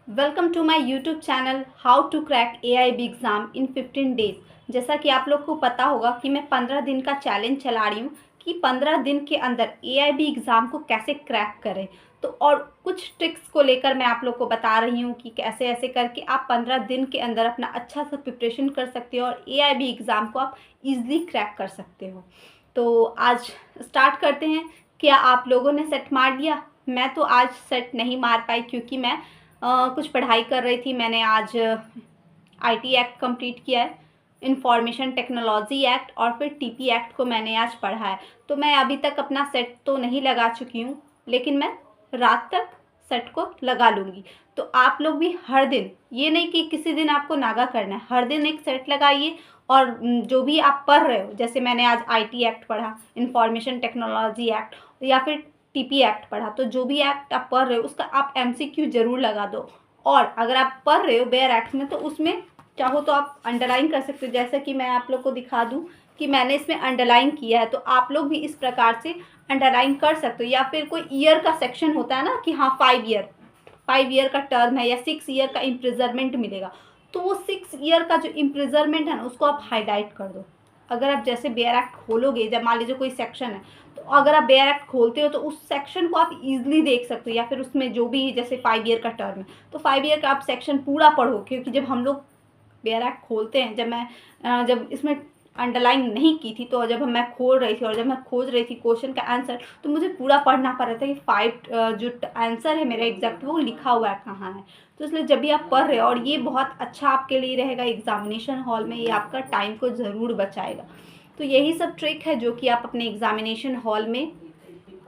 Welcome to my YouTube channel how to crack AIB exam in 15 days. जैसा कि आप लोग को पता होगा कि मैं 15 दिन का चैलेंज चला रही हूँ कि 15 दिन के अंदर AIB एग्ज़ाम को कैसे क्रैक करें। तो और कुछ ट्रिक्स को लेकर मैं आप लोग को बता रही हूँ कि कैसे ऐसे करके आप 15 दिन के अंदर अपना अच्छा सा प्रिपरेशन कर सकते हो और AIB एग्ज़ाम को आप ईज़िली क्रैक कर सकते हो। तो आज स्टार्ट करते हैं। क्या आप लोगों ने सेट मार लिया? मैं तो आज सेट नहीं मार पाई क्योंकि मैं कुछ पढ़ाई कर रही थी। मैंने आज IT एक्ट कंप्लीट किया है, इंफॉर्मेशन टेक्नोलॉजी एक्ट और फिर TP एक्ट को मैंने आज पढ़ा है। तो मैं अभी तक अपना सेट तो नहीं लगा चुकी हूँ, लेकिन मैं रात तक सेट को लगा लूँगी। तो आप लोग भी हर दिन, ये नहीं कि किसी दिन आपको नागा करना है, हर दिन एक सेट लगाइए और जो भी आप पढ़ रहे हो, जैसे मैंने आज IT एक्ट पढ़ा, इंफॉर्मेशन टेक्नोलॉजी एक्ट या फिर TP एक्ट पढ़ा, तो जो भी एक्ट आप पढ़ रहे हो उसका आप MCQ ज़रूर लगा दो। और अगर आप पढ़ रहे हो बेयर एक्ट में तो उसमें चाहो तो आप अंडरलाइन कर सकते हो, जैसा कि मैं आप लोग को दिखा दूं कि मैंने इसमें अंडरलाइन किया है। तो आप लोग भी इस प्रकार से अंडरलाइन कर सकते हो। या फिर कोई ईयर का सेक्शन होता है ना कि हाँ 5 ईयर का टर्म है या 6 ईयर का इम्प्रिजरमेंट मिलेगा, तो वो 6 ईयर का जो इम्प्रिजरमेंट है ना उसको आप हाईलाइट कर दो। अगर आप जैसे बेयर एक्ट खोलोगे, जब मान लीजिए कोई सेक्शन है, तो अगर आप बेयर एक्ट खोलते हो तो उस सेक्शन को आप इजीली देख सकते हो। या फिर उसमें जो भी जैसे 5 ईयर का टर्म है तो 5 ईयर का आप सेक्शन पूरा पढ़ो, क्योंकि जब हम लोग बेयर एक्ट खोलते हैं, जब इसमें अंडरलाइन नहीं की थी, तो जब मैं खोल रही थी और जब मैं खोज रही थी क्वेश्चन का आंसर, तो मुझे पूरा पढ़ना पड़ रहा था कि 5 जो आंसर है मेरा एग्जैक्ट वो लिखा हुआ है कहाँ है। तो इसलिए जब भी आप पढ़ रहे हो, और ये बहुत अच्छा आपके लिए रहेगा एग्जामिनेशन हॉल में, ये आपका टाइम को ज़रूर बचाएगा। तो यही सब ट्रिक है जो कि आप अपने एग्जामिनेशन हॉल में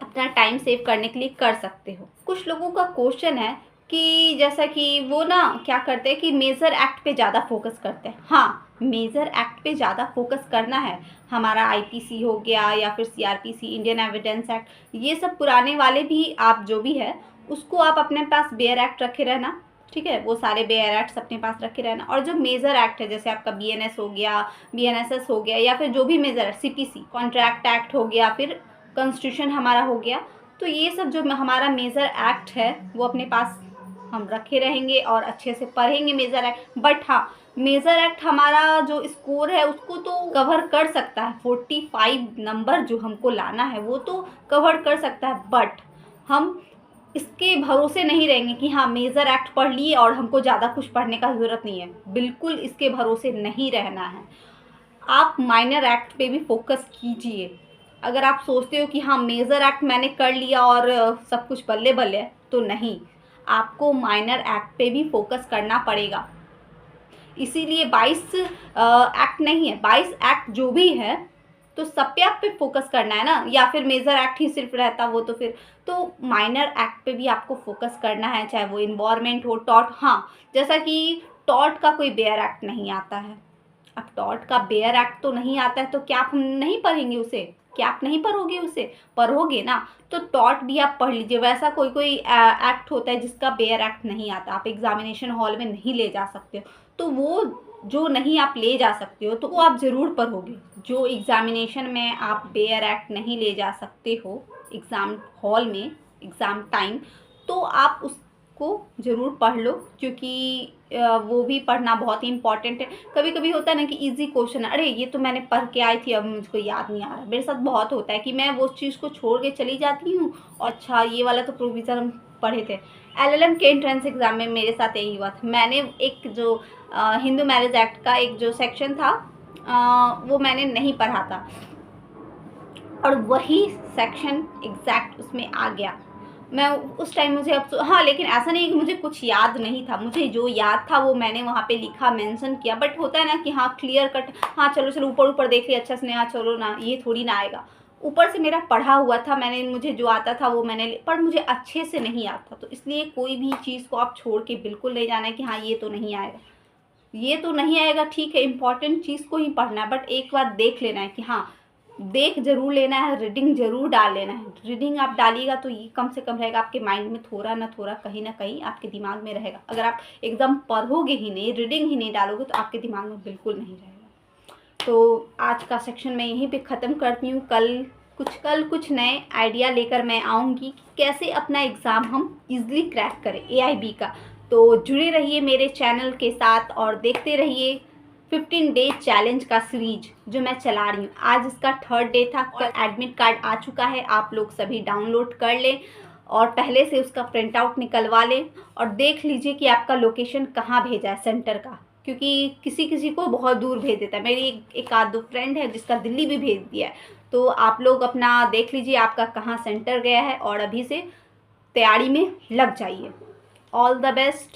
अपना टाइम सेव करने के लिए कर सकते हो। कुछ लोगों का क्वेश्चन है कि जैसा कि वो ना क्या करते हैं कि मेजर एक्ट पे ज़्यादा फोकस करते हैं। हाँ, मेजर एक्ट पे ज़्यादा फोकस करना है। हमारा IPC हो गया या फिर CRPC, इंडियन एविडेंस एक्ट, ये सब पुराने वाले भी आप जो भी है उसको आप अपने पास बेयर एक्ट रखे रहना। ठीक है, वो सारे बेयर एक्ट्स अपने पास रखे रहना। और जो मेजर एक्ट है, जैसे आपका BNS हो गया, BNSS हो गया, या फिर जो भी मेजर CPC कॉन्ट्रैक्ट एक्ट हो गया, फिर कॉन्स्टिट्यूशन हमारा हो गया, तो ये सब जो हमारा मेजर एक्ट है वो अपने पास हम रखे रहेंगे और अच्छे से पढ़ेंगे मेजर एक्ट। बट हाँ, मेजर एक्ट हमारा जो स्कोर है उसको तो कवर कर सकता है, 45 नंबर जो हमको लाना है वो तो कवर कर सकता है। बट हम इसके भरोसे नहीं रहेंगे कि हाँ मेजर एक्ट पढ़ लिए और हमको ज़्यादा कुछ पढ़ने का ज़रूरत नहीं है। बिल्कुल इसके भरोसे नहीं रहना है। आप माइनर एक्ट पे भी फोकस कीजिए। अगर आप सोचते हो कि हाँ मेजर एक्ट मैंने कर लिया और सब कुछ बल्ले बल्ले है, तो नहीं, आपको माइनर एक्ट पे भी फोकस करना पड़ेगा। इसीलिए 22 एक्ट नहीं है, 22 एक्ट जो भी है तो सब पे आप पे फोकस करना है ना। या फिर मेजर एक्ट ही सिर्फ रहता वो तो फिर, तो माइनर एक्ट पे भी आपको फोकस करना है, चाहे वो इन्वायरमेंट हो, टॉट। हाँ, जैसा कि टॉट का कोई बेयर एक्ट नहीं आता है। अब टॉट का बेयर एक्ट तो नहीं आता है तो क्या आप नहीं पढ़ेंगे उसे? क्या आप नहीं पढ़ोगे उसे? पढ़ोगे ना। तो टॉट भी आप पढ़ लीजिए। वैसा कोई कोई एक्ट होता है जिसका बेयर एक्ट नहीं आता, आप एग्जामिनेशन हॉल में नहीं ले जा सकते हो, तो वो जो नहीं आप ले जा सकते हो तो वो आप ज़रूर पढ़ोगे। जो एग्जामिनेशन में आप बेयर एक्ट नहीं ले जा सकते हो एग्ज़ाम हॉल में, एग्ज़ाम टाइम, तो आप उसको ज़रूर पढ़ लो, क्योंकि वो भी पढ़ना बहुत ही इंपॉर्टेंट है। कभी कभी होता है ना कि इजी क्वेश्चन है, अरे ये तो मैंने पढ़ के आई थी अब मुझको याद नहीं आ रहा। मेरे साथ बहुत होता है कि मैं वो चीज़ को छोड़ के चली जाती हूँ, और अच्छा ये वाला तो प्रोविज़न हम पढ़े थे। LLM के एंट्रेंस एग्जाम में मेरे साथ यही हुआ था। मैंने एक जो हिंदू मैरिज एक्ट का एक जो सेक्शन था वो मैंने नहीं पढ़ा था, और वही सेक्शन एग्जैक्ट उसमें आ गया। मैं उस टाइम मुझे हाँ, लेकिन ऐसा नहीं कि मुझे कुछ याद नहीं था, मुझे जो याद था वो मैंने वहाँ पे लिखा, मेंशन किया। बट होता है ना कि हाँ क्लियर कट, हाँ चलो चलो ऊपर ऊपर देख लिया अच्छा से, हाँ चलो ना, ये थोड़ी ना आएगा। ऊपर से मेरा पढ़ा हुआ था, मैंने मुझे जो आता था वो मैंने, पर मुझे अच्छे से नहीं आता। तो इसलिए कोई भी चीज़ को आप छोड़ के बिल्कुल नहीं जाना है कि हाँ ये तो नहीं आएगा, ये तो नहीं आएगा। ठीक है, इंपॉर्टेंट चीज़ को ही पढ़ना है, बट एक बार देख लेना है कि हाँ, देख जरूर लेना है, रीडिंग जरूर डाल लेना है। रीडिंग आप डालिएगा तो ये कम से कम रहेगा आपके माइंड में, थोड़ा ना कहीं आपके दिमाग में रहेगा। अगर आप एकदम पढ़ोगे ही नहीं, रीडिंग ही नहीं डालोगे, तो आपके दिमाग में बिल्कुल नहीं रहेगा। तो आज का सेक्शन मैं यहीं पे ख़त्म करती हूँ। कल कुछ नए आइडिया लेकर मैं आऊँगी कि कैसे अपना एग्ज़ाम हम इजीली क्रैक करें AIB का। तो जुड़े रहिए मेरे चैनल के साथ और देखते रहिए 15 डेज चैलेंज का सीरीज जो मैं चला रही हूँ। आज इसका 3rd डे था और एडमिट कार्ड आ चुका है। आप लोग सभी डाउनलोड कर लें और पहले से उसका प्रिंट आउट निकलवा लें और देख लीजिए कि आपका लोकेशन कहाँ भेजा है सेंटर का, क्योंकि किसी किसी को बहुत दूर भेज देता है। मेरी एक आध दो फ्रेंड है जिसका दिल्ली भी भेज दिया है। तो आप लोग अपना देख लीजिए आपका कहाँ सेंटर गया है और अभी से तैयारी में लग जाइए। All the best.